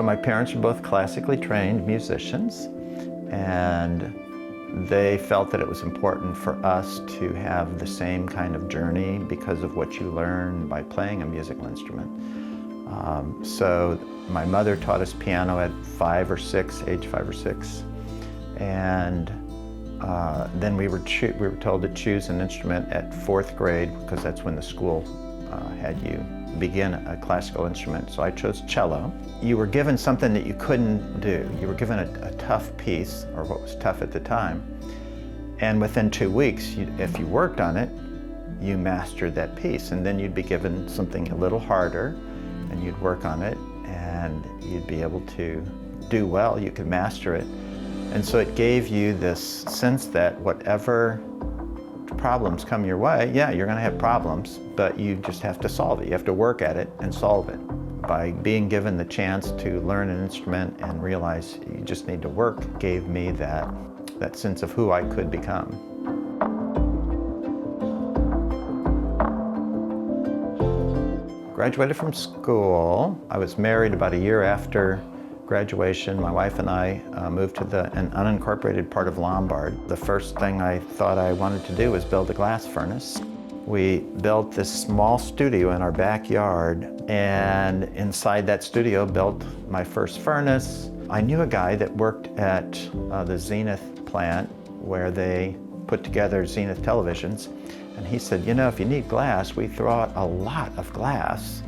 So my parents were both classically trained musicians, and they felt that it was important for us to have the same kind of journey because of what you learn by playing a musical instrument. So my mother taught us piano at age 5 or 6, and then we were told to choose an instrument at 4th grade because that's when the school had you begin a classical instrument. So I chose cello. You were given something that you couldn't do. You were given a tough piece, or what was tough at the time, and within 2 weeks, if you worked on it, you mastered that piece, and then you'd be given something a little harder, and you'd work on it, and you'd be able to do well. You could master it. And so it gave you this sense that whatever problems come your way, yeah, you're going to have problems, but you just have to solve it. You have to work at it and solve it. By being given the chance to learn an instrument and realize you just need to work gave me that sense of who I could become. Graduated from school. I was married about a year after graduation. My wife and I moved to an unincorporated part of Lombard. The first thing I thought I wanted to do was build a glass furnace. We built this small studio in our backyard, and inside that studio built my first furnace. I knew a guy that worked at the Zenith plant where they put together Zenith televisions, and he said, you know, if you need glass, we throw out a lot of glass,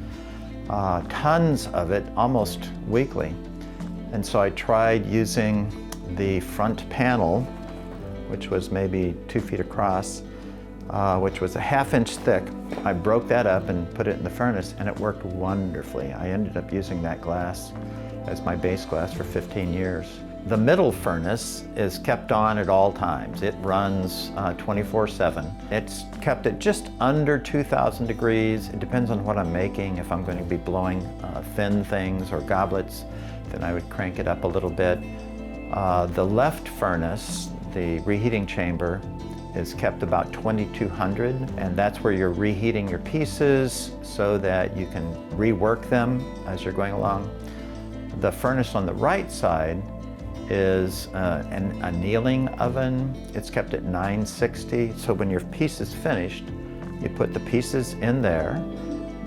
tons of it, almost weekly. And so I tried using the front panel, which was maybe 2 feet across, which was a 1/2 inch thick. I broke that up and put it in the furnace, and it worked wonderfully. I ended up using that glass as my base glass for 15 years. The middle furnace is kept on at all times. It runs 24/7. It's kept at just under 2,000 degrees. It depends on what I'm making. If I'm going to be blowing thin things or goblets, then I would crank it up a little bit. The left furnace, the reheating chamber, is kept about 2,200, and that's where you're reheating your pieces so that you can rework them as you're going along. The furnace on the right side is an annealing oven. It's kept at 960, so when your piece is finished, you put the pieces in there,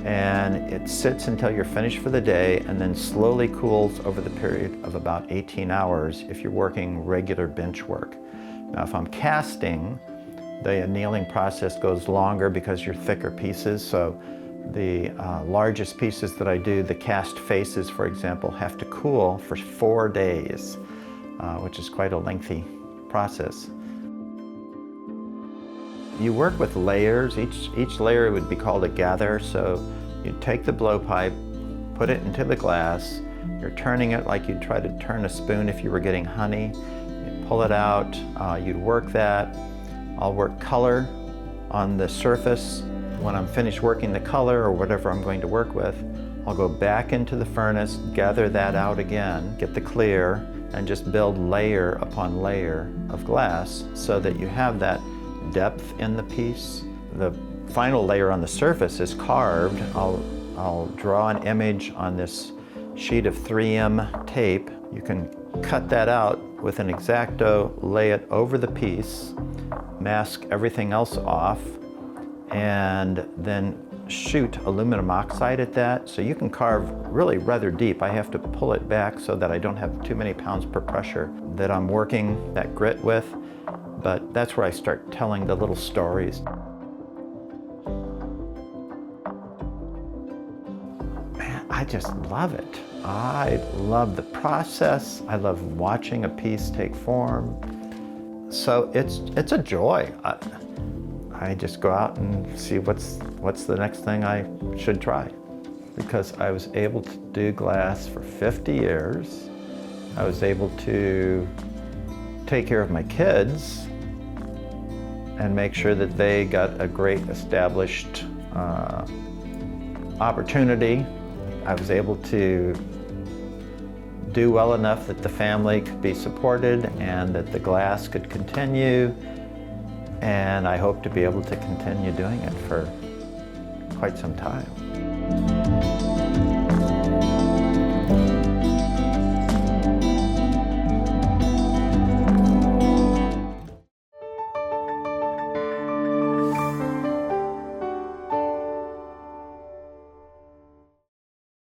and it sits until you're finished for the day, and then slowly cools over the period of about 18 hours if you're working regular bench work. Now, if I'm casting, the annealing process goes longer because you're thicker pieces, so the largest pieces that I do, the cast faces, for example, have to cool for 4 days, which is quite a lengthy process. You work with layers. Each layer would be called a gather, so you'd take the blowpipe, put it into the glass, you're turning it like you'd try to turn a spoon if you were getting honey. You'd pull it out, you'd work that. I'll work color on the surface. When I'm finished working the color or whatever I'm going to work with, I'll go back into the furnace, gather that out again, get the clear, and just build layer upon layer of glass so that you have that depth in the piece. The final layer on the surface is carved. I'll draw an image on this sheet of 3M tape. You can cut that out with an X-Acto, lay it over the piece, mask everything else off, and then shoot aluminum oxide at that. So you can carve really rather deep. I have to pull it back so that I don't have too many pounds per pressure that I'm working that grit with. But that's where I start telling the little stories. Man, I just love it. I love the process. I love watching a piece take form. So it's a joy. I just go out and see what's the next thing I should try. Because I was able to do glass for 50 years. I was able to take care of my kids and make sure that they got a great established opportunity. I was able to do well enough that the family could be supported and that the glass could continue. And I hope to be able to continue doing it for quite some time.